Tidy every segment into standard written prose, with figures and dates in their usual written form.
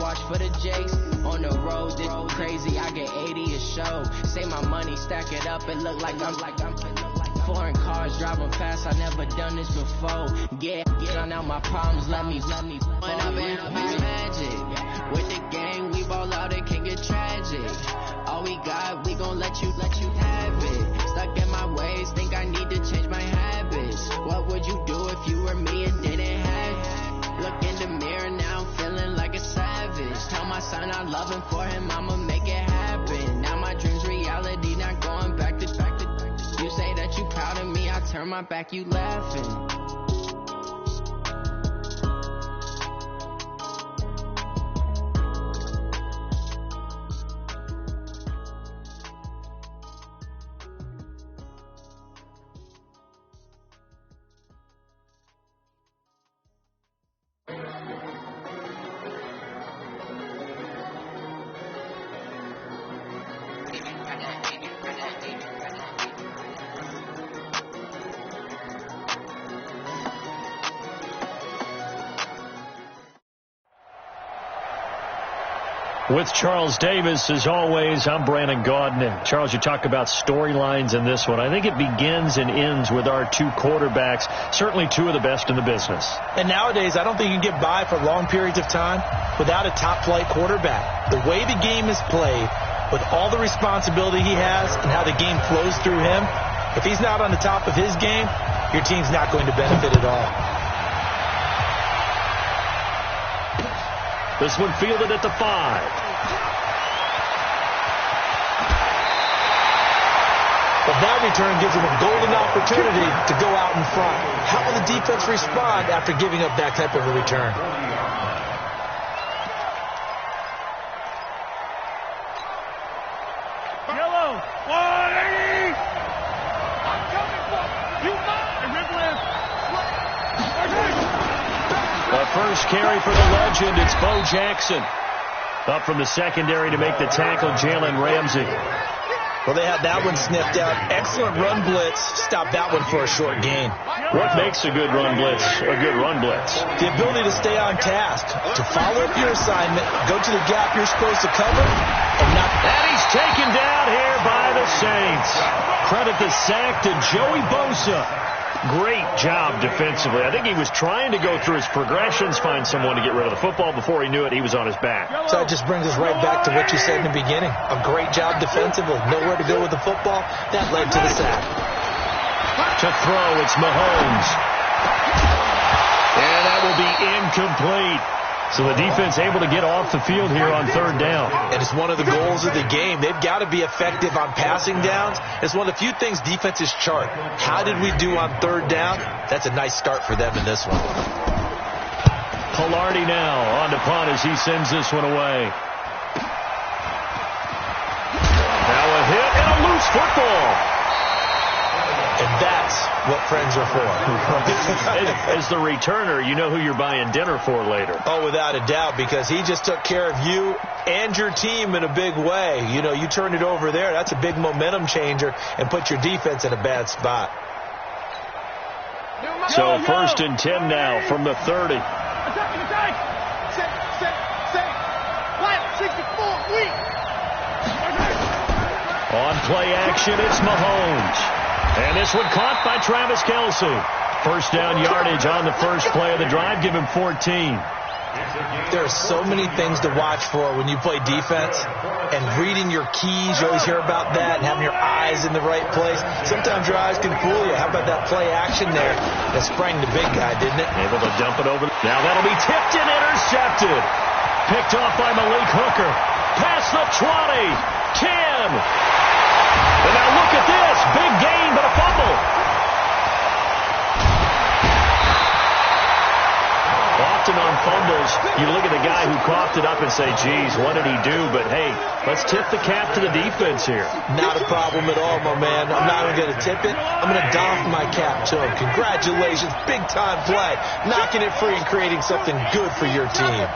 watch for the jakes. On the road, this crazy, I get 80 a show. Say my money, stack it up, it look like I'm foreign cars, driving fast, I never done this before. Get on out my problems, let me when I've been magic. With the game, we ball out, it can get tragic. All we got, we gon' let you have it. Stuck in my ways, think I need to change my habits. What would you do if you were me and didn't have it? Look in the mirror, now I'm feeling like a savage. Tell my son I love him, for him I'ma make it happen. Now my dream's reality, not going back to. You say that you proud of me, I turn my back, you laughing. With Charles Davis, as always, I'm Brandon Gaudin. Charles, you talk about storylines in this one. I think it begins and ends with our two quarterbacks, certainly two of the best in the business. And nowadays, I don't think you can get by for long periods of time without a top-flight quarterback. The way the game is played, with all the responsibility he has and how the game flows through him, if he's not on the top of his game, your team's not going to benefit at all. This one fielded at the 5. But that return gives him a golden opportunity to go out in front. How will the defense respond after giving up that type of a return? Yellow, 180! I'm coming for you. The first carry for the legend, it's Bo Jackson. Up from the secondary to make the tackle, Jalen Ramsey. Well, they had that one sniffed out. Excellent run blitz. Stop that one for a short gain. What makes a good run blitz a good run blitz? The ability to stay on task, to follow up your assignment, go to the gap you're supposed to cover, and not... And he's taken down here by the Saints. Credit the sack to Joey Bosa. Great job defensively. I think he was trying to go through his progressions, find someone to get rid of the football. Before he knew it, he was on his back. So that just brings us right back to what you said in the beginning. A great job defensively. Nowhere to go with the football. That led to the sack. To throw, it's Mahomes. And that will be incomplete. So the defense able to get off the field here on third down. And it's one of the goals of the game. They've got to be effective on passing downs. It's one of the few things defenses chart. How did we do on third down? That's a nice start for them in this one. Pilardi now on to punt as he sends this one away. Now a hit and a loose football. And that's what friends are for. As the returner, you know who you're buying dinner for later. Oh, without a doubt, because he just took care of you and your team in a big way. You know, you turn it over there, that's a big momentum changer and put your defense in a bad spot. So first and 10 now from the 30. On play action, it's Mahomes. And this one caught by Travis Kelce. First down yardage on the first play of the drive. Give him 14. There are so many things to watch for when you play defense. And reading your keys, you always hear about that. And having your eyes in the right place. Sometimes your eyes can fool you. How about that play action there that sprang the big guy, didn't it? Able to dump it over. Now that'll be tipped and intercepted. Picked off by Malik Hooker. Past the 20. 10. And now look at this. Big gain, but a fumble. Often on fumbles, you look at the guy who coughed it up and say, geez, what did he do? But, hey, let's tip the cap to the defense here. Not a problem at all, my man. I'm not even going to tip it. I'm going to doff my cap to him. Congratulations. Big-time play. Knocking it free and creating something good for your team.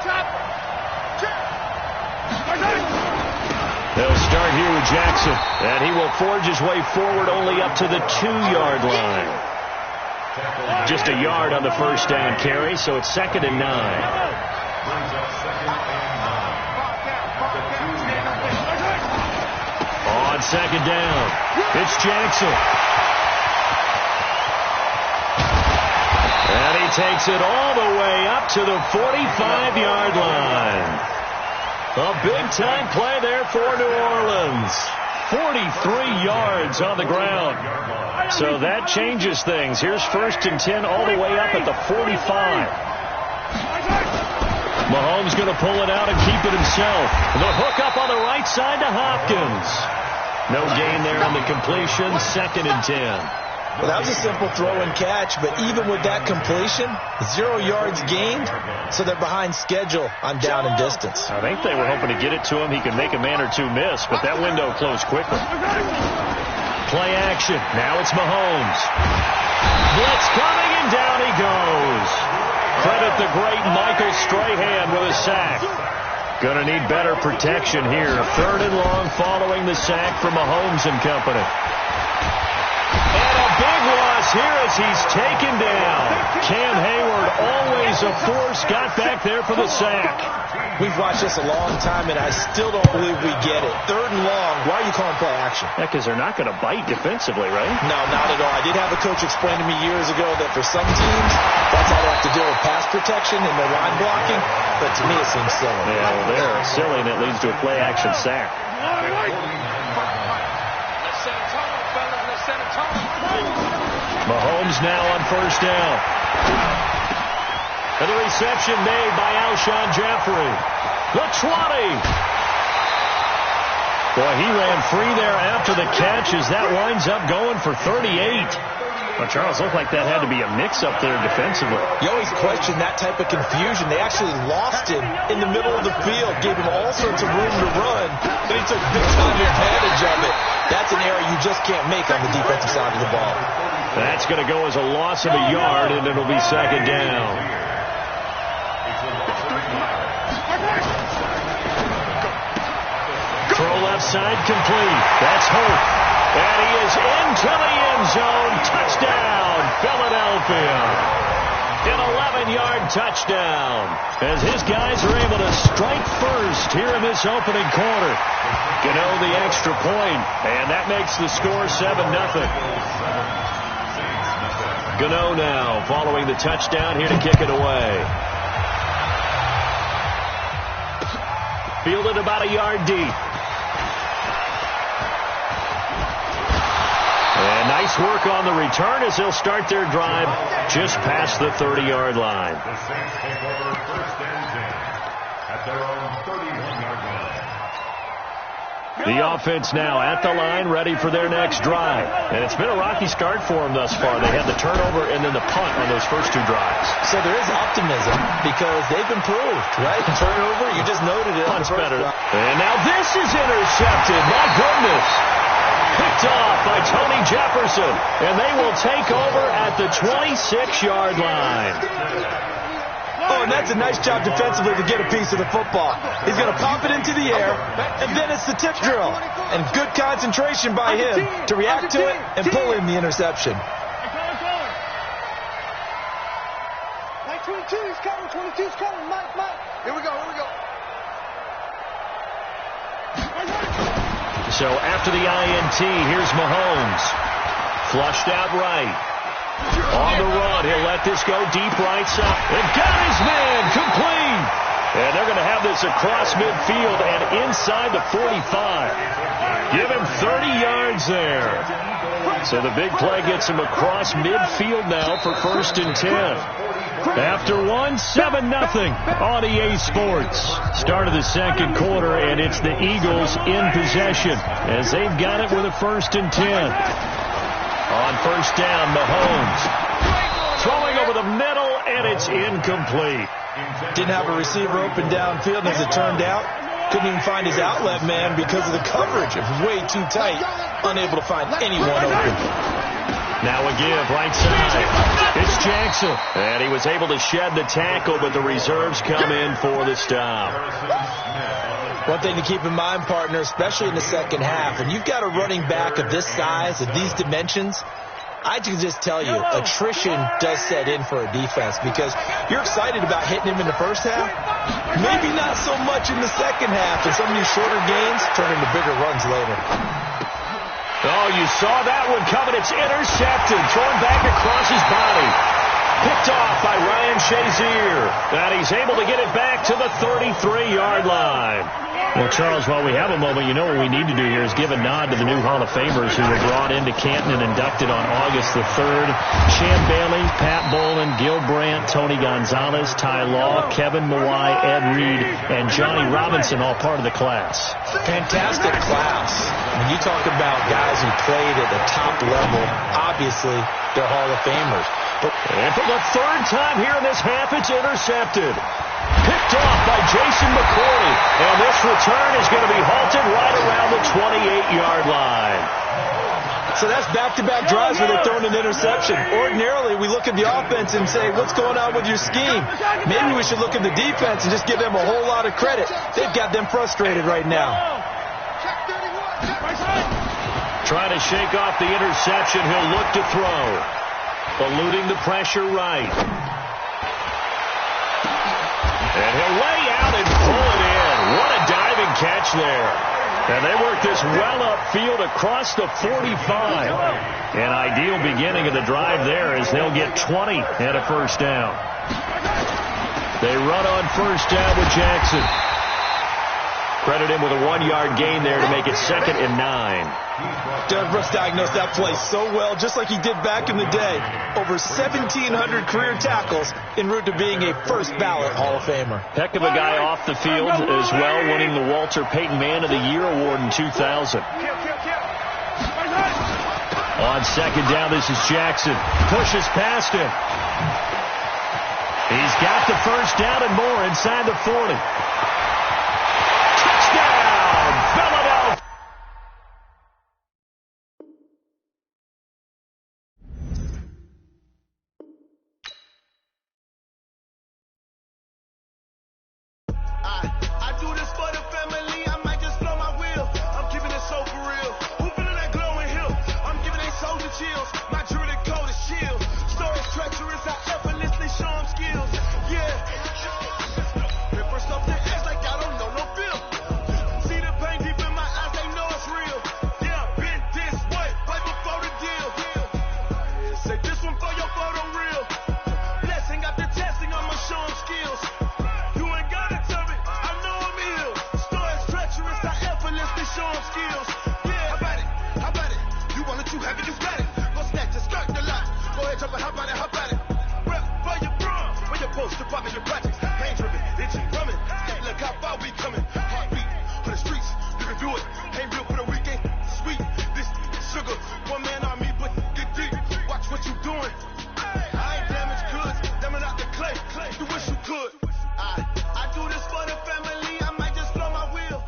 They'll start here with Jackson, and he will forge his way forward only up to the 2-yard line. Just a yard on the first down carry, so it's 2nd and 9. second down. It's Jackson. And he takes it all the way up to the 45-yard line. A big-time play there for New Orleans. 43 yards on the ground. So that changes things. Here's 1st and 10 all the way up at the 45. Mahomes going to pull it out and keep it himself. The hook up on the right side to Hopkins. No gain there on the completion. 2nd and 10. Well, that was a simple throw and catch, but even with that completion, 0 yards gained, so they're behind schedule on down and distance. I think they were hoping to get it to him. He could make a man or two miss, but that window closed quickly. Play action. Now it's Mahomes. Blitz coming, and down he goes. Credit the great Michael Strahan with a sack. Going to need better protection here. 3rd and long following the sack from Mahomes and company. And a big loss here as he's taken down. Cam Hayward, always a force, got back there for the sack. We've watched this a long time, and I still don't believe we get it. 3rd and long, why are you calling play action? Yeah, because they're not going to bite defensively, right? No, not at all. I did have a coach explain to me years ago that for some teams, that's how they have to deal with pass protection and their line blocking, but to me it seems silly. Yeah, well, they're silly, and it leads to a play action sack. Mahomes now on 1st down. And the reception made by Alshon Jeffrey. The 20. Boy, he ran free there after the catch as that winds up going for 38. Well, Charles, looked like that had to be a mix-up there defensively. You always question that type of confusion. They actually lost him in the middle of the field, gave him all sorts of room to run, and he took big-time advantage of it. That's an error you just can't make on the defensive side of the ball. That's going to go as a loss of a yard, and it'll be 2nd down. Throw left side complete. That's Hope. And he is into the end zone. Touchdown, Philadelphia. An 11-yard touchdown as his guys are able to strike first here in this opening quarter. Gano the extra point, and that makes the score 7-0. Gano now following the touchdown here to kick it away. Fielded about a yard deep. And nice work on the return as they'll start their drive just past the 30-yard line. The Saints take over 1st and 10 at their own 31-yard line. The offense now at the line, ready for their next drive. And it's been a rocky start for them thus far. They had the turnover and then the punt on those first 2 drives. So there is optimism because they've improved, right? Turnover, you just noted it. Punt's better. And now this is intercepted. My goodness. Picked off by Tony Jefferson. And they will take over at the 26-yard line. Oh, and that's a nice job defensively to get a piece of the football. He's going to pop it into the air, and then it's the tip drill. And good concentration by him to react to it and pull in the interception. 22, he's coming, 22's coming, Mike. Here we go. So after the INT, here's Mahomes. Flushed out right. On the run, he'll let this go deep right side. And got his man complete. And they're going to have this across midfield and inside the 45. Give him 30 yards there. So the big play gets him across midfield now for 1st and 10. After 7-0 on EA Sports. Start of the 2nd quarter, and it's the Eagles in possession as they've got it with a 1st and 10. On 1st down, Mahomes throwing over the middle, and it's incomplete. Didn't have a receiver open downfield, and as it turned out, couldn't even find his outlet man because of the coverage. It was way too tight, unable to find anyone open. Now a give, right side. It's Jackson. And he was able to shed the tackle, but the reserves come in for the stop. One thing to keep in mind, partner, especially in the second half, when you've got a running back of this size, of these dimensions, I can just tell you, attrition does set in for a defense because you're excited about hitting him in the first half. Maybe not so much in the second half, and some of these shorter gains turn into bigger runs later. Oh, you saw that one coming. It's intercepted. Thrown back across his body. Picked off by Ryan Shazier. And he's able to get it back to the 33-yard line. Well, Charles, while we have a moment, you know what we need to do here is give a nod to the new Hall of Famers who were brought into Canton and inducted on August the 3rd. Chan Bailey, Pat Bolin, Gil Brandt, Tony Gonzalez, Ty Law, Kevin Mawai, Ed Reed, and Johnny Robinson, all part of the class. Fantastic class. When you talk about guys who played at the top level, obviously they're Hall of Famers. And for the third time here in this half, it's intercepted. Picked off by Jason McCourty. And this return is going to be halted right around the 28-yard line. So that's back-to-back drives where they're throwing an interception. Ordinarily, we look at the offense and say, what's going on with your scheme? Maybe we should look at the defense and just give them a whole lot of credit. They've got them frustrated right now. Trying to shake off the interception. He'll look to throw. Eluding the pressure right. And he'll lay out and pull it in. What a diving catch there. And they work this well upfield across the 45. An ideal beginning of the drive there as they'll get 20 and a first down. They run on first down with Jackson. Credit him with a 1-yard gain there to make it 2nd and 9. Doug Brooks diagnosed that play so well, just like he did back in the day. Over 1,700 career tackles en route to being a first-ballot Hall of Famer. Heck of a guy off the field as well, winning the Walter Payton Man of the Year award in 2000. On second down, this is Jackson. Pushes past him. He's got the first down and more inside the 40. Touchdown, Philadelphia! I do this for the family. I might just blow my wheel. I'm keeping it so for real. Who feeling that glowing hill? I'm giving they soldier chills. My jewelry coat is shield. Stories treacherous. I effortlessly show them skills. Yeah. Paper stuff that acts like I don't know no feel. See the pain deep in my eyes. They know it's real. Yeah, been this way before the deal. Say this one for your photo reel. Blessing after testing. I'ma show them skills. Show them skills. Yeah, how about it? You want it, you have it, you got it. Go snatch it, skirt the lot. Go ahead, jump it, how about it? Rep for your bro. Where your post, department, your projects. Pain driven, itchy, drumming. Hey, look how far we coming. Heartbeat on the streets, you can do it. Ain't real for the weekend, sweet. This sugar, one man army, but get deep. Watch what you doing. I ain't damaged goods, damn out the clay. You wish you could. I do this for the family. I might just blow my wheel.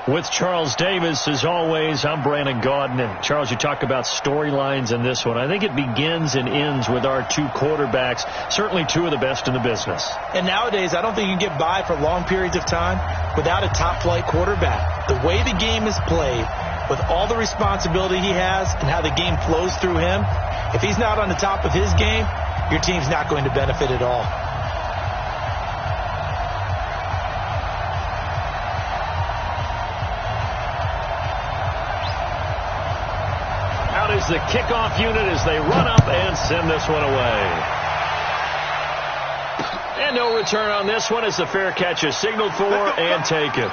With Charles Davis, as always, I'm Brandon Gaudin. And Charles, you talk about storylines in this one. I think it begins and ends with our two quarterbacks, certainly two of the best in the business. And nowadays, I don't think you can get by for long periods of time without a top-flight quarterback. The way the game is played, with all the responsibility he has and how the game flows through him, if he's not on the top of his game, your team's not going to benefit at all. Is the kickoff unit as they run up and send this one away. And no return on this one as the fair catch is signaled for and taken.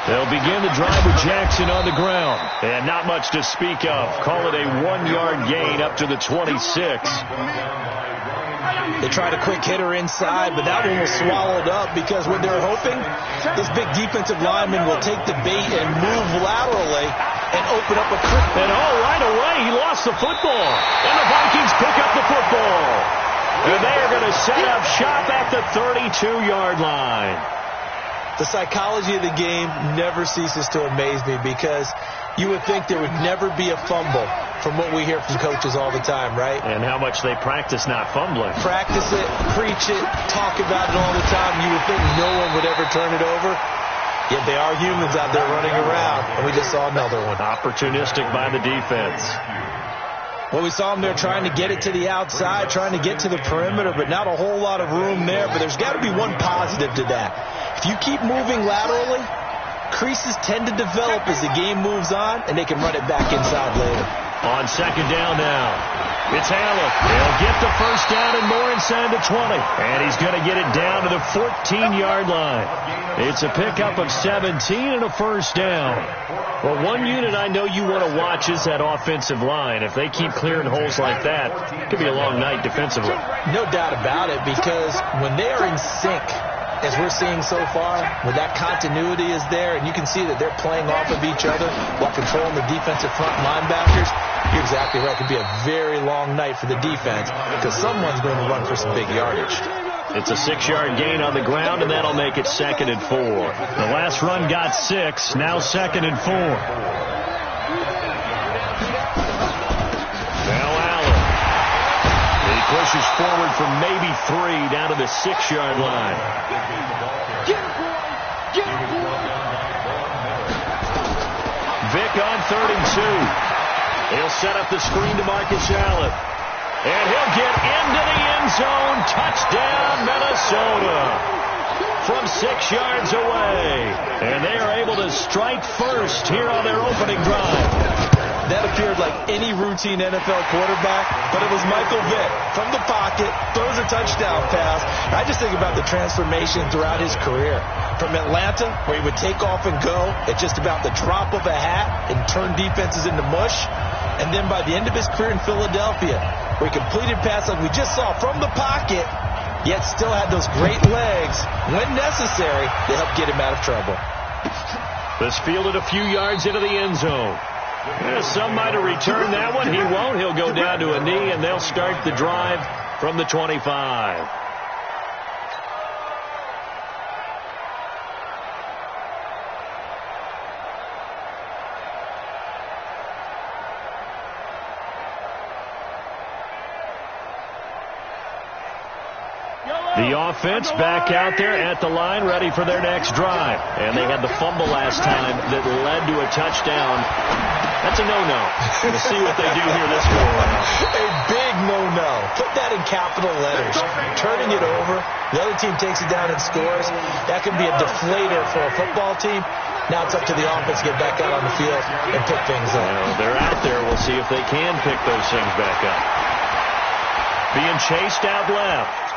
They'll begin the drive with Jackson on the ground. And not much to speak of. Call it a 1-yard gain up to the 26. They tried a quick hitter inside, but that one was swallowed up because what they're hoping, this big defensive lineman will take the bait and move laterally and open up a quick. And right away, he lost the football. And the Vikings pick up the football. And they are going to set up shop at the 32-yard line. The psychology of the game never ceases to amaze me because you would think there would never be a fumble from what we hear from coaches all the time, right? And how much they practice not fumbling. Practice it, preach it, talk about it all the time. You would think no one would ever turn it over. Yet they are humans out there running around, and we just saw another one. Opportunistic by the defense. Well, we saw them there trying to get it to the outside, trying to get to the perimeter, but not a whole lot of room there. But there's got to be one positive to that. If you keep moving laterally, creases tend to develop as the game moves on, and they can run it back inside later. On second down now, it's Allen. He'll get the first down and more inside the 20. And he's going to get it down to the 14-yard line. It's a pickup of 17 and a first down. Well, one unit I know you want to watch is that offensive line. If they keep clearing holes like that, it could be a long night defensively. No doubt about it, because when they are in sync, as we're seeing so far, where that continuity is there, and you can see that they're playing off of each other while controlling the defensive front linebackers, you're exactly right. It could be a very long night for the defense because someone's going to run for some big yardage. It's a 6-yard gain on the ground, and that'll make it 2nd and 4. The last run got 6, now 2nd and 4. Now Allen. He pushes forward from maybe 3 down to the 6-yard line. Vic on 3rd and 2. He'll set up the screen to Marcus Allen. And he'll get into the end zone. Touchdown, Minnesota. From 6 yards away. And they are able to strike first here on their opening drive. That appeared like any routine NFL quarterback, but it was Michael Vick from the pocket, throws a touchdown pass. I just think about the transformation throughout his career. From Atlanta, where he would take off and go at just about the drop of a hat and turn defenses into mush. And then by the end of his career in Philadelphia, where he completed passes like we just saw from the pocket, yet still had those great legs, when necessary, to help get him out of trouble. This fielded a few yards into the end zone. Yeah, some might have returned that one. He won't. He'll go down to a knee, and they'll start the drive from the 25. The offense back out there at the line, ready for their next drive. And they had the fumble last time that led to a touchdown. That's a no-no. We'll see what they do here this go around. A big no-no. Put that in capital letters. Turning it over, the other team takes it down and scores. That could be a deflator for a football team. Now it's up to the offense to get back out on the field and pick things up. Well, they're out there. We'll see if they can pick those things back up. Being chased out left.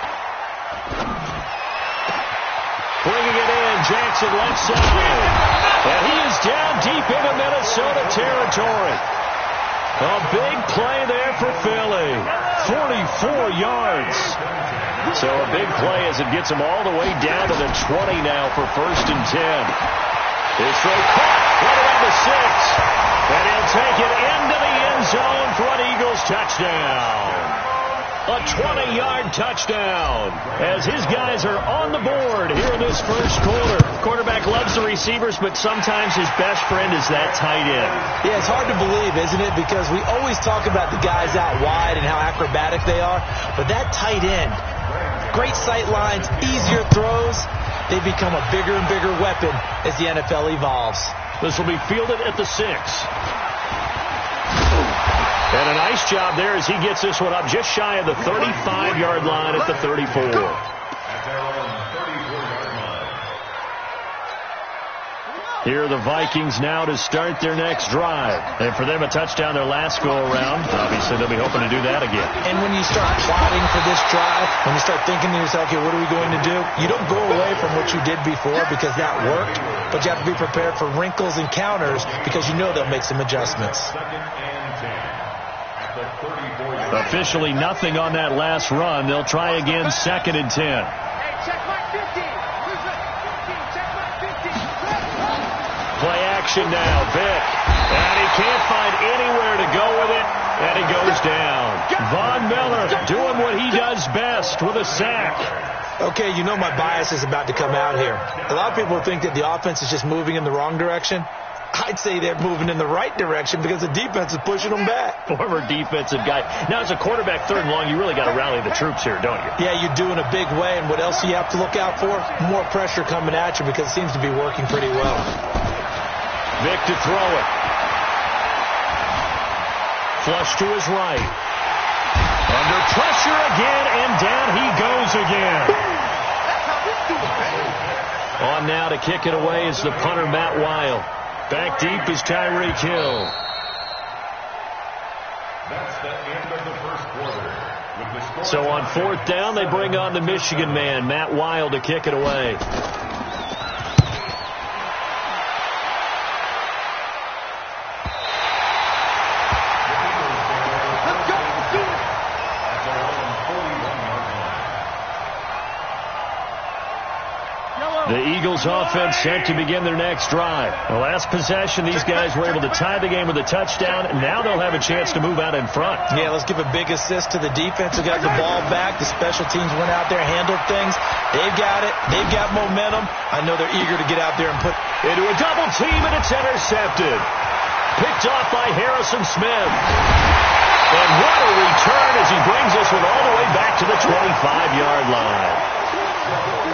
Bringing it in, Jackson left side. And he is down deep into Minnesota territory. A big play there for Philly. 44 yards. So a big play as it gets him all the way down to the 20 now for 1st and 10. His throw caught right around the 6. And he'll take it into the end zone for an Eagles touchdown. A 20-yard touchdown as his guys are on the board here in this first quarter. Quarterback loves the receivers, but sometimes his best friend is that tight end. Yeah, it's hard to believe, isn't it? Because we always talk about the guys out wide and how acrobatic they are. But that tight end, great sight lines, easier throws, they become a bigger and bigger weapon as the NFL evolves. This will be fielded at the 6. And a nice job there as he gets this one up just shy of the 35-yard line at the 34. Here are the Vikings now to start their next drive. And for them, a touchdown their last go-around. Obviously, they'll be hoping to do that again. And when you start plotting for this drive, when you start thinking to yourself, okay, what are we going to do? You don't go away from what you did before because that worked, but you have to be prepared for wrinkles and counters because you know they'll make some adjustments. Officially nothing on that last run. They'll try again 2nd and 10. Hey, check my 50. Who's it? 15. Check my 50. Play action now. Vick. And he can't find anywhere to go with it. And he goes down. Von Miller doing what he does best with a sack. Okay, you know my bias is about to come out here. A lot of people think that the offense is just moving in the wrong direction. I'd say they're moving in the right direction because the defense is pushing them back. Former defensive guy. Now, as a quarterback, 3rd and long, you really got to rally the troops here, don't you? Yeah, you do in a big way. And what else do you have to look out for? More pressure coming at you because it seems to be working pretty well. Vic to throw it. Flush to his right. Under pressure again, and down he goes again. On now to kick it away is the punter, Matt Wild. Back deep is Tyreek Hill. That's the end of the first quarter. With the score So on 4th down, they bring on the Michigan man, Matt Wild, to kick it away. The Eagles offense set to begin their next drive. The last possession, these guys were able to tie the game with a touchdown, and now they'll have a chance to move out in front. Yeah, let's give a big assist to the defense who got the ball back. The special teams went out there, handled things. They've got it. They've got momentum. I know they're eager to get out there and put into a double team, and it's intercepted. Picked off by Harrison Smith. And what a return as he brings us all the way back to the 25-yard line.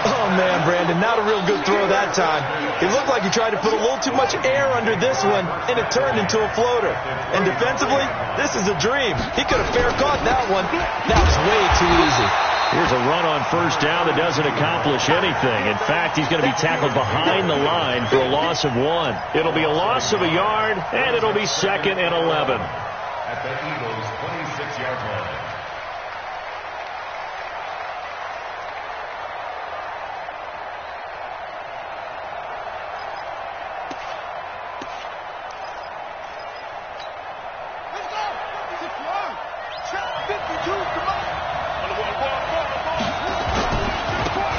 Oh, man, Brandon, not a real good throw that time. It looked like he tried to put a little too much air under this one, and it turned into a floater. And defensively, this is a dream. He could have fair caught that one. That was way too easy. Here's a run on 1st down that doesn't accomplish anything. In fact, he's going to be tackled behind the line for a loss of 1. It'll be a loss of a yard, and it'll be 2nd and 11. At the Eagles' 26-yard line.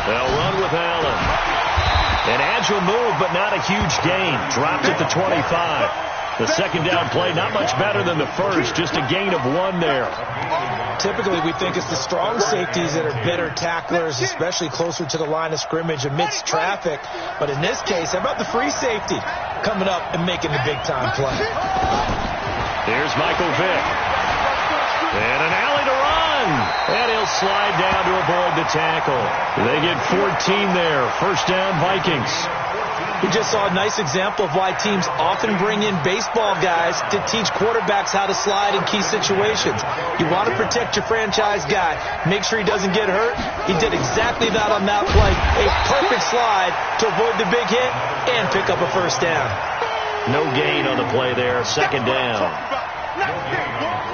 They'll run with Allen. An agile move, but not a huge gain. Dropped at the 25. The 2nd down play, not much better than the first. Just a gain of 1 there. Typically, we think it's the strong safeties that are better tacklers, especially closer to the line of scrimmage amidst traffic. But in this case, how about the free safety coming up and making the big-time play? Here's Michael Vick. And an alley to run. And he'll slide down to avoid the tackle. They get 14 there. 1st down, Vikings. We just saw a nice example of why teams often bring in baseball guys to teach quarterbacks how to slide in key situations. You want to protect your franchise guy. Make sure he doesn't get hurt. He did exactly that on that play. A perfect slide to avoid the big hit and pick up a 1st down. No gain on the play there. 2nd down.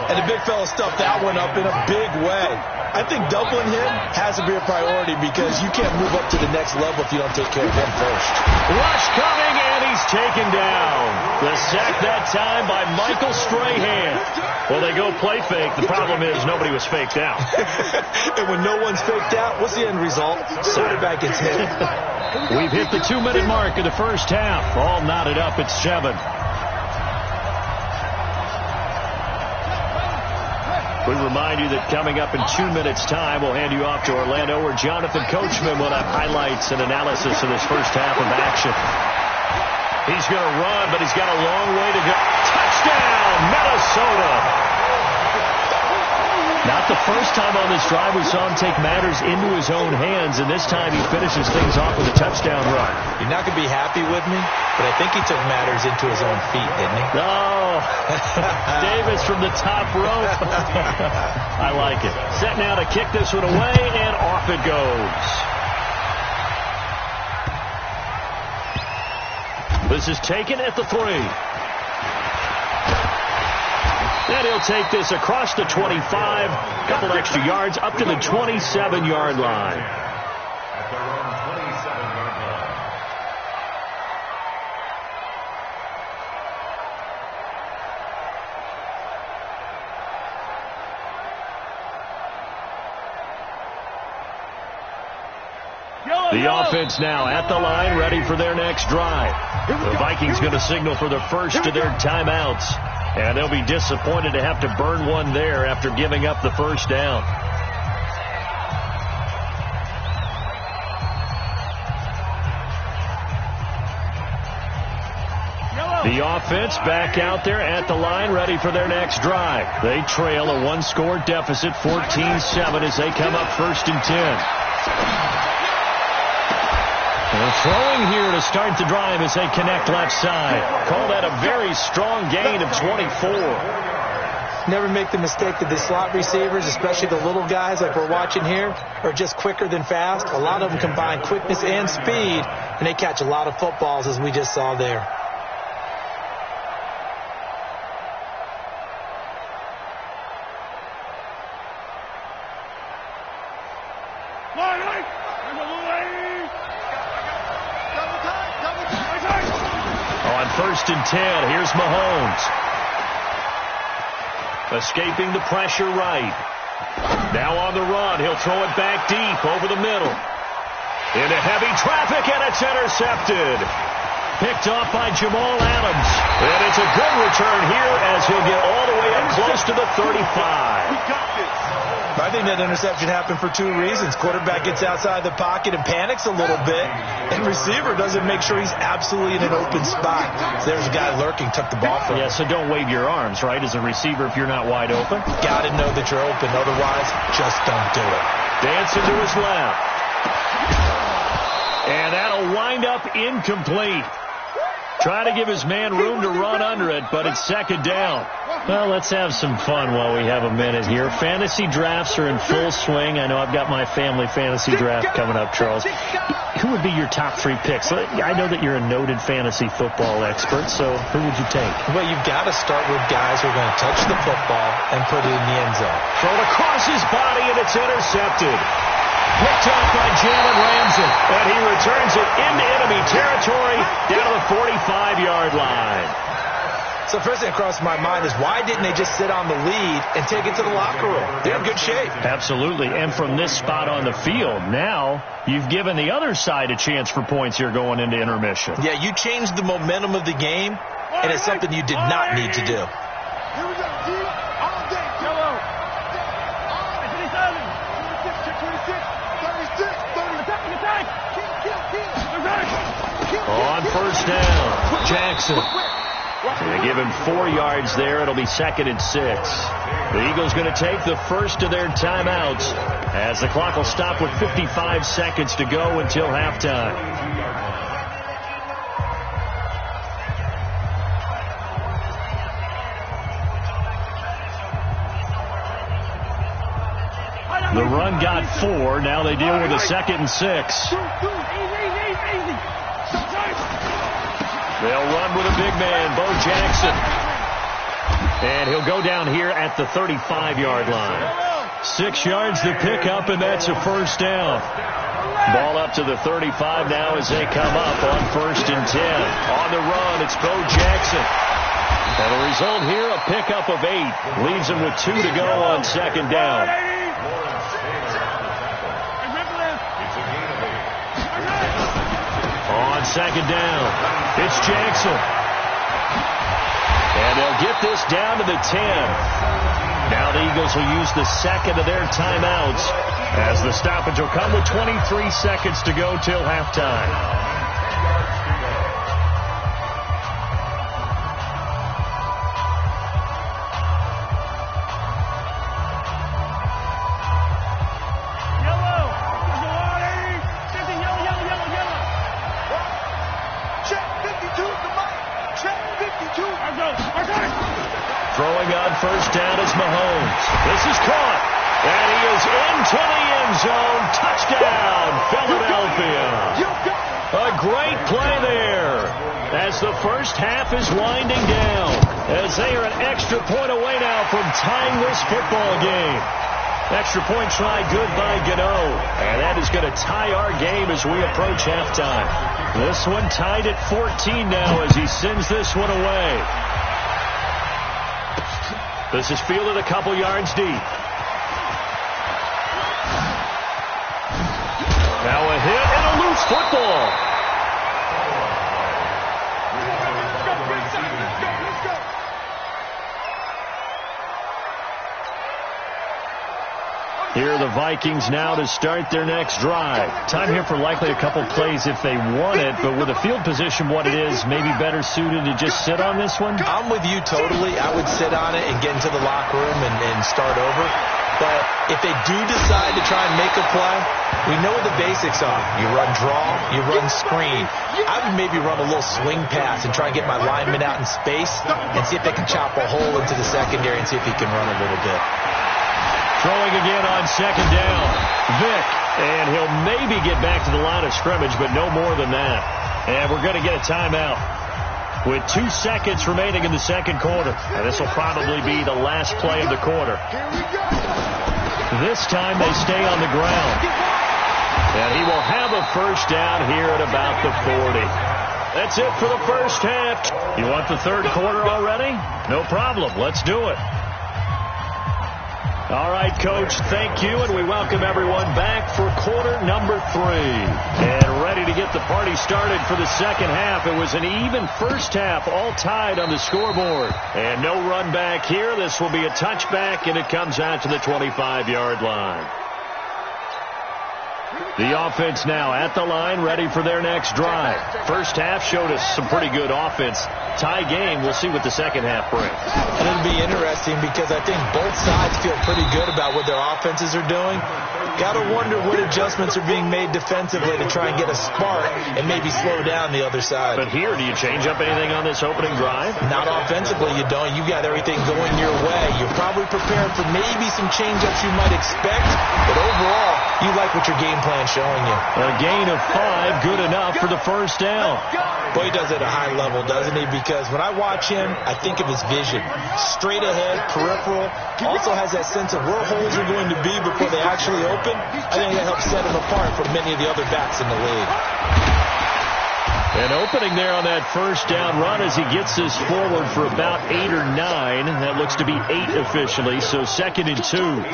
And the big fella stuffed that one up in a big way. I think doubling him has to be a priority because you can't move up to the next level if you don't take care of him first. Rush coming, and he's taken down. The sack that time by Michael Strahan. Well, they go play fake. The problem is nobody was faked out. And when no one's faked out, what's the end result? Quarterback gets hit. We've hit the 2-minute mark of the 1st half. All knotted up at 7. We remind you that coming up in 2 minutes' time, we'll hand you off to Orlando, where Jonathan Coachman will have highlights and analysis of this 1st half of action. He's going to run, but he's got a long way to go. Touchdown, Minnesota! Not the first time on this drive we saw him take matters into his own hands, and this time he finishes things off with a touchdown run. You're not going to be happy with me, but I think he took matters into his own feet, didn't he? Oh, Davis from the top rope. I like it. Set now to kick this one away, and off it goes. This is taken at the 3. And he'll take this across the 25, a couple extra yards, up to the 27-yard line. At their own 27-yard line. The offense now at the line, ready for their next drive. The Vikings going to signal for the first of their timeouts. And they'll be disappointed to have to burn one there after giving up the 1st down. The offense back out there at the line, ready for their next drive. They trail a one-score deficit, 14-7, as they come up 1st and 10. They're throwing here to start the drive as they connect left side. Call that a very strong gain of 24. Never make the mistake that the slot receivers, especially the little guys like we're watching here, are just quicker than fast. A lot of them combine quickness and speed, and they catch a lot of footballs, as we just saw there. On 1st and 10, here's Mahomes. Escaping the pressure right. Now on the run. He'll throw it back deep over the middle. Into heavy traffic, and it's intercepted. Picked off by Jamal Adams. And it's a good return here as he'll get all the way up close to the 35. I think that interception happened for 2 reasons. Quarterback gets outside the pocket and panics a little bit, and receiver doesn't make sure he's absolutely in an open spot. So there's a guy lurking, took the ball from him. Yeah, so don't wave your arms, right, as a receiver if you're not wide open? Got to know that you're open. Otherwise, just don't do it. Dancing to his left. And that'll wind up incomplete. Trying to give his man room to run under it, but it's 2nd down. Well, let's have some fun while we have a minute here. Fantasy drafts are in full swing. I know I've got my family fantasy draft coming up, Charles. Who would be your top 3 picks? I know that you're a noted fantasy football expert, so who would you take? Well, you've got to start with guys who are going to touch the football and put it in the end zone. Thrown across his body, and it's intercepted. Picked off by Jalen Ramsey, and he returns it into enemy territory down to the 45-yard line. So first thing that crossed my mind is, why didn't they just sit on the lead and take it to the locker room? They're in good shape. Absolutely, and from this spot on the field, now you've given the other side a chance for points here going into intermission. Yeah, you changed the momentum of the game, and it's something you did not need to do. Here we go, G. All day. Yellow. 27, 36, 36, 36. On 1st down, Jackson. They give him 4 yards there. It'll be 2nd and 6. The Eagles going to take the first of their timeouts as the clock will stop with 55 seconds to go until halftime. The run got 4. Now they deal with a 2nd and 6. They'll run with a big man, Bo Jackson. And he'll go down here at the 35-yard line. 6 yards to pick up, and that's a 1st down. Ball up to the 35 now as they come up on 1st and 10. On the run, it's Bo Jackson. And the result here, a pickup of 8. Leaves him with 2 to go on 2nd down. On 2nd down, it's Jackson. And they'll get this down to the 10. Now the Eagles will use the 2nd of their timeouts as the stoppage will come with 23 seconds to go till halftime. Throwing on 1st down is Mahomes. This is caught. And he is into the end zone. Touchdown, Philadelphia. A great play there as the first half is winding down, as they are an extra point away now from tying this football game. Extra point try good by Gano. And that is going to tie our game as we approach halftime. This one tied at 14 now as he sends this one away. This is fielded a couple yards deep. Now a hit and a loose football. Here are the Vikings now to start their next drive. Time here for likely a couple plays if they want it, but with the field position what it is, maybe better suited to just sit on this one? I'm with you totally. I would sit on it and get into the locker room and start over. But if they do decide to try and make a play, we know what the basics are. You run draw, you run screen. I would maybe run a little swing pass and try and get my lineman out in space and see if they can chop a hole into the secondary and see if he can run a little bit. Throwing again on second down. Vick, and he'll maybe get back to the line of scrimmage, but no more than that. And we're going to get a timeout with 2 seconds remaining in the second quarter. And this will probably be the last play of the quarter. This time they stay on the ground. And he will have a first down here at about the 40. That's it for the first half. You want the third quarter already? No problem. Let's do it. All right, Coach, thank you, and we welcome everyone back for quarter number 3. And ready to get the party started for the second half. It was an even first half, all tied on the scoreboard. And no run back here. This will be a touchback, and it comes out to the 25-yard line. The offense now at the line, ready for their next drive. First half showed us some pretty good offense. Tie game. We'll see what the second half brings. And it'll be interesting because I think both sides feel pretty good about what their offenses are doing. Got to wonder what adjustments are being made defensively to try and get a spark and maybe slow down the other side. But here, do you change up anything on this opening drive? Not offensively, you don't. You got everything going your way. You're probably prepared for maybe some change-ups you might expect, but overall, you like what your game plan's showing you. A gain of 5, good enough for the first down. Boy, he does it at a high level, doesn't he? Because when I watch him, I think of his vision. Straight ahead, peripheral. Also has that sense of where holes are going to be before they actually open. I think that helps set him apart from many of the other backs in the league. An opening there on that first down run as he gets this forward for about 8 or 9. That looks to be 8 officially, so 2nd and 2.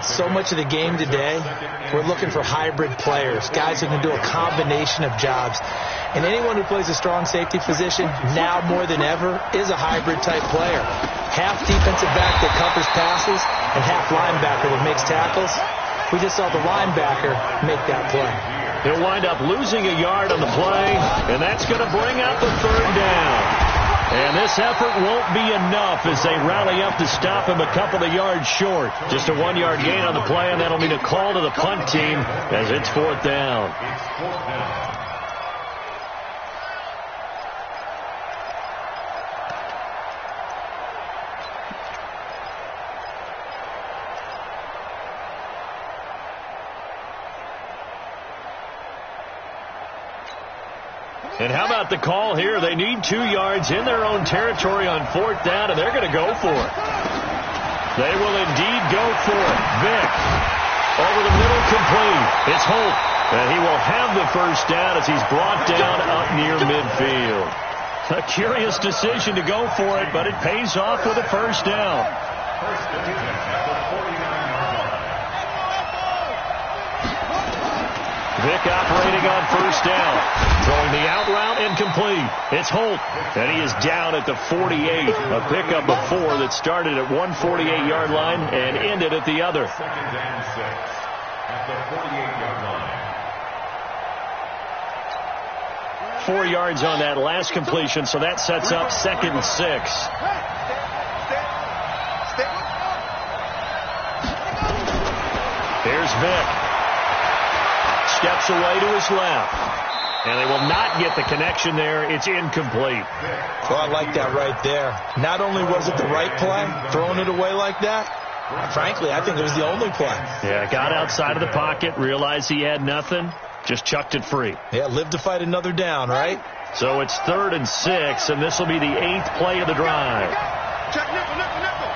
So much of the game today, we're looking for hybrid players, guys who can do a combination of jobs. And anyone who plays a strong safety position, now more than ever, is a hybrid-type player. Half defensive back that covers passes and half linebacker that makes tackles. We just saw the linebacker make that play. He'll wind up losing a yard on the play, and that's going to bring out the third down. And this effort won't be enough as they rally up to stop him a couple of yards short. Just a 1-yard gain on the play, and that'll mean a call to the punt team as it's 4th down. And how about the call here? They need 2 yards in their own territory on 4th down, and they're going to go for it. They will indeed go for it. Vick over the middle, complete. It's Holt, and he will have the first down as he's brought down up near midfield. A curious decision to go for it, but it pays off with a first down. Vick operating on first down. Throwing the out route incomplete. It's Holt, and he is down at the 48. A pickup of 4 that started at 148-yard line and ended at the other. 2nd and 6 at the 48-yard line. 4 yards on that last completion, so that sets up 2nd and 6. Here's Vick. Steps away to his left. And they will not get the connection there. It's incomplete. Well, I like that right there. Not only was it the right play, throwing it away like that, frankly, I think it was the only play. Yeah, got outside of the pocket, realized he had nothing, just chucked it free. Yeah, live to fight another down, right? So it's 3rd and 6, and this will be the 8th play of the drive. Check nickel, nickel, nickel.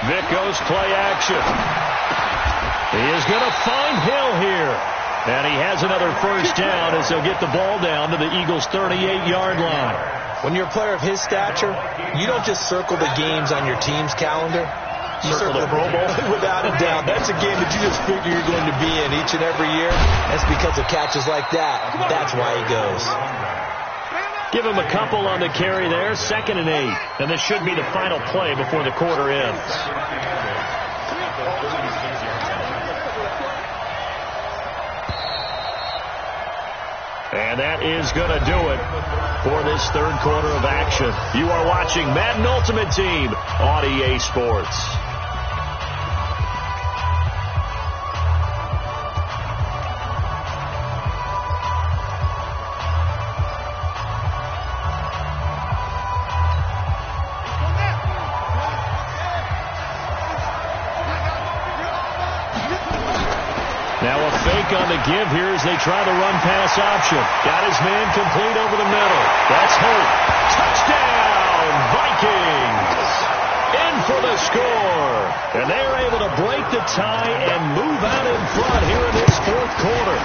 Vick goes play action. He is going to find Hill here. And he has another first down as they'll get the ball down to the Eagles' 38-yard line. When you're a player of his stature, you don't just circle the games on your team's calendar. You circle the Pro Bowl. Without a doubt. That's a game that you just figure you're going to be in each and every year. That's because of catches like that. That's why he goes. Give him a couple on the carry there. 2nd and 8. And this should be the final play before the quarter ends. And that is going to do it for this third quarter of action. You are watching Madden Ultimate Team on EA Sports. Now a fake on the give here as they try the run-pass option. Got his man complete over the middle. That's Hope. Touchdown, Vikings! In for the score. And they are able to break the tie and move out in front here in this fourth quarter.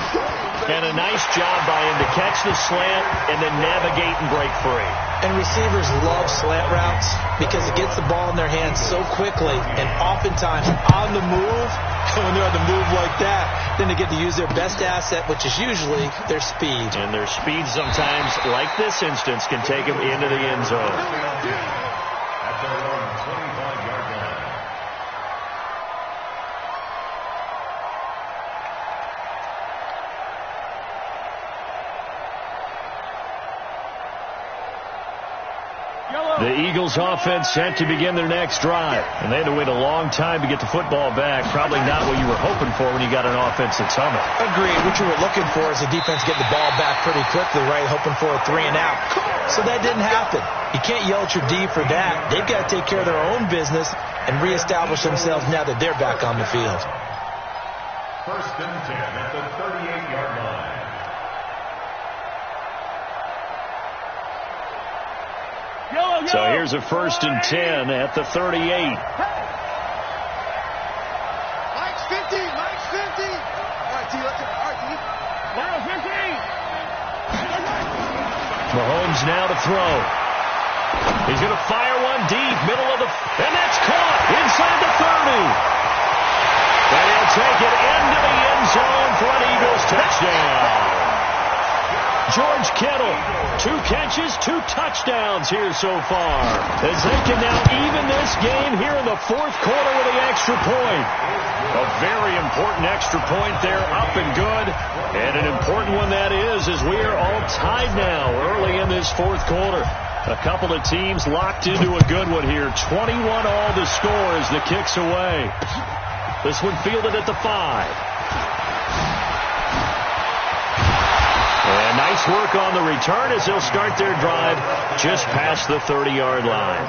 And a nice job by him to catch the slant and then navigate and break free. And receivers love slant routes because it gets the ball in their hands so quickly and oftentimes on the move. When they're on the move like that, then they get to use their best asset, which is usually their speed. And their speed sometimes, like this instance, can take them into the end zone. At their own 25-yard line. The Eagles offense set to begin their next drive. And they had to wait a long time to get the football back. Probably not what you were hoping for when you got an offense that's humming. Agreed. What you were looking for is the defense get the ball back pretty quickly, right? Hoping for a 3 and out. So that didn't happen. You can't yell at your D for that. They've got to take care of their own business and reestablish themselves now that they're back on the field. 1st and 10 at the 38-yard line. So here's a 1st and 10 at the 38. Mike's 50. Mike's 50. All right, T. Let's go. All right, T. Now 50. Mahomes now to throw. He's going to fire one deep, middle of the... And that's caught inside the 30. And he'll take it into the end zone for an Eagles touchdown. George Kittle, 2 catches, 2 touchdowns here so far. As they can now even this game here in the fourth quarter with the extra point. A very important extra point there, up and good. And an important one that is, as we are all tied now early in this fourth quarter. A couple of teams locked into a good one here. 21 all to score as the kick's away. This one fielded at the 5. And nice work on the return as they'll start their drive just past the 30-yard line.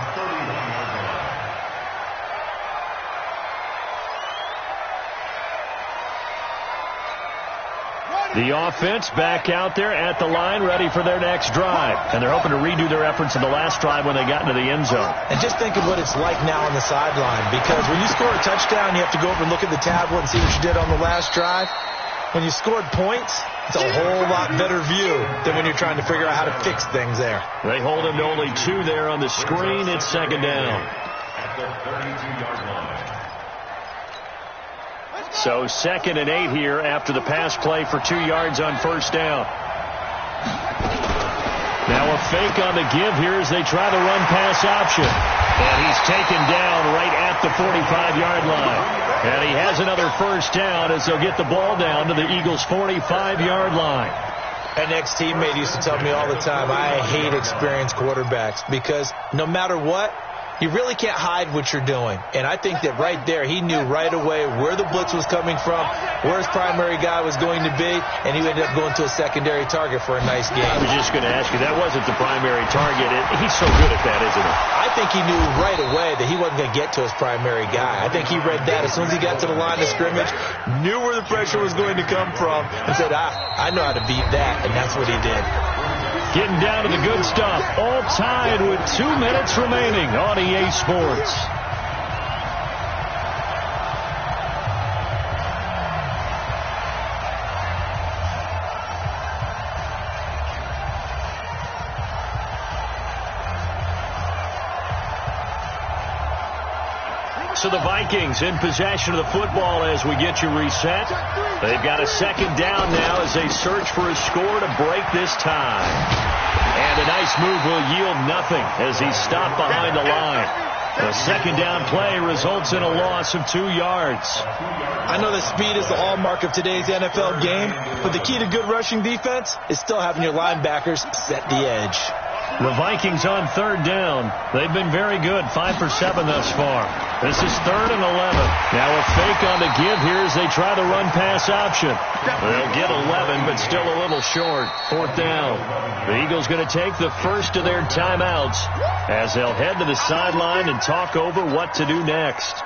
The offense back out there at the line, ready for their next drive. And they're hoping to redo their efforts in the last drive when they got into the end zone. And just think of what it's like now on the sideline, because when you score a touchdown, you have to go over and look at the tablet and see what you did on the last drive. When you scored points, it's a whole lot better view than when you're trying to figure out how to fix things there. They hold him to only 2 there on the screen. It's 2nd down. At the 32-yard line. So 2nd and 8 here after the pass play for 2 yards on 1st down. Now a fake on the give here as they try the run-pass option. And he's taken down right at the 45-yard line. And he has another 1st down as they'll get the ball down to the Eagles' 45-yard line. An ex-teammate used to tell me all the time, I hate experienced quarterbacks because no matter what, you really can't hide what you're doing. And I think that right there, he knew right away where the blitz was coming from, where his primary guy was going to be, and he ended up going to a secondary target for a nice game. I was just going to ask you, that wasn't the primary target. He's so good at that, isn't he? I think he knew right away that he wasn't going to get to his primary guy. I think he read that as soon as he got to the line of scrimmage, knew where the pressure was going to come from, and said, I know how to beat that, and that's what he did. Getting down to the good stuff. All tied with 2 minutes remaining on EA Sports. So So the Vikings in possession of the football as we get you reset. They've got a second down now as they search for a score to break this tie. And a nice move will yield nothing as he's stopped behind the line. The second down play results in a loss of 2 yards. I know that speed is the hallmark of today's NFL game, but the key to good rushing defense is still having your linebackers set the edge. The Vikings on third down. They've been very good, 5 for 7 thus far. This is 3rd and 11. Now a fake on the give here as they try the run-pass option. They'll get 11, but still a little short. 4th down. The Eagles going to take the first of their timeouts as they'll head to the sideline and talk over what to do next.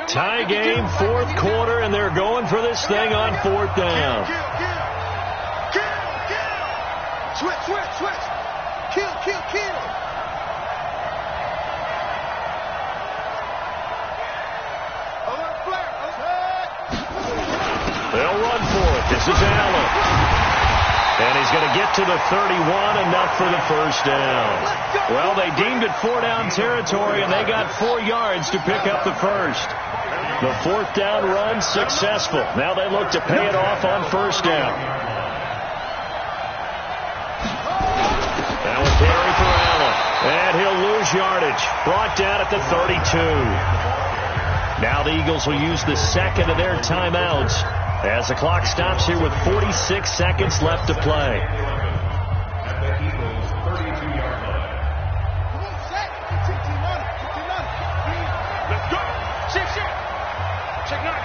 Tie game, 4th quarter, and they're going for this thing on 4th down. Switch. Kill. They'll run for it. This is Allen. And he's going to get to the 31, enough for the first down. Well, they deemed it 4-down territory, and they got 4 yards to pick up the first. The 4th down run successful. Now they look to pay it off on first down. Now a carry for Allen. And he'll lose yardage. Brought down at the 32. Now the Eagles will use the second of their timeouts as the clock stops here with 46 seconds left to play. At the Eagles' 32-yard line. Come on, Zach. Get team on it. Let's go. Check 9.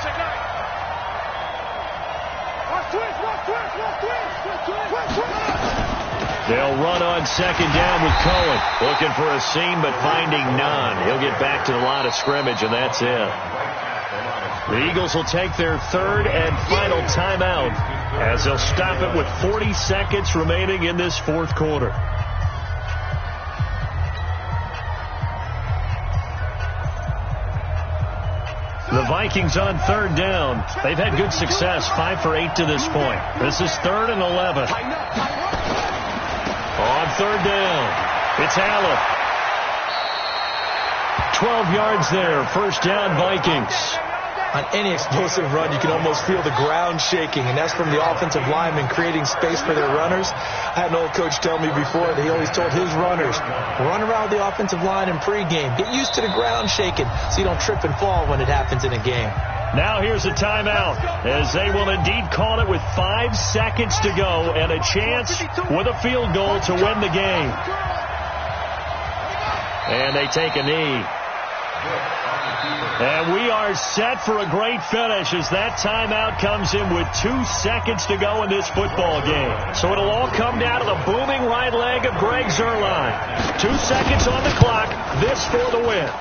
They'll run on second down with Cohen. Looking for a seam, but finding none. He'll get back to the line of scrimmage, and that's it. The Eagles will take their third and final timeout as they'll stop it with 40 seconds remaining in this 4th quarter. The Vikings on third down. They've had good success, 5 for 8 to this point. This is 3rd and 11. On third down, it's Allen. 12 yards there, first down Vikings. On any explosive run, you can almost feel the ground shaking, and that's from the offensive linemen creating space for their runners. I had an old coach tell me before that he always told his runners, run around the offensive line in pregame. Get used to the ground shaking so you don't trip and fall when it happens in a game. Now here's a timeout as they will indeed call it with 5 seconds to go and a chance with a field goal to win the game. And they take a knee. And we are set for a great finish as that timeout comes in with 2 seconds to go in this football game. So it'll all come down to the booming right leg of Greg Zuerlein. 2 seconds on the clock, this for the win.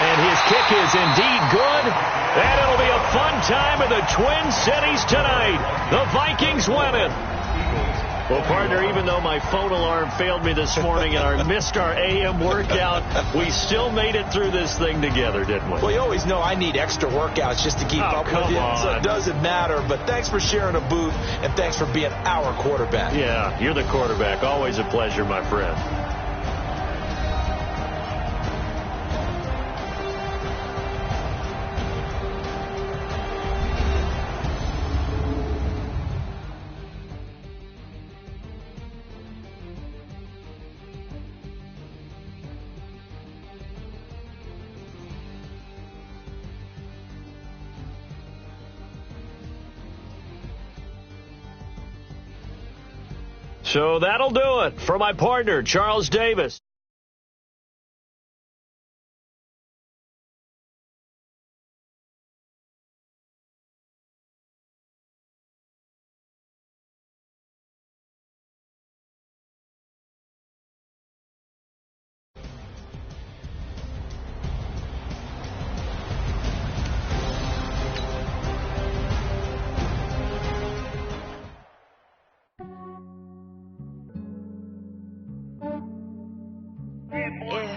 And his kick is indeed good. And it'll be a fun time in the Twin Cities tonight. The Vikings win it. Well, partner, even though my phone alarm failed me this morning and I missed our AM workout, we still made it through this thing together, didn't we? Well, you always know I need extra workouts just to keep up with you, so it doesn't matter. But thanks for sharing a booth, and thanks for being our quarterback. Yeah, you're the quarterback. Always a pleasure, my friend. So that'll do it for my partner, Charles Davis.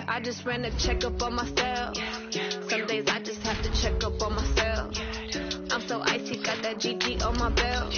I just ran a checkup on myself. Some days I just have to check up on myself. I'm so icy, got that GG on my belt.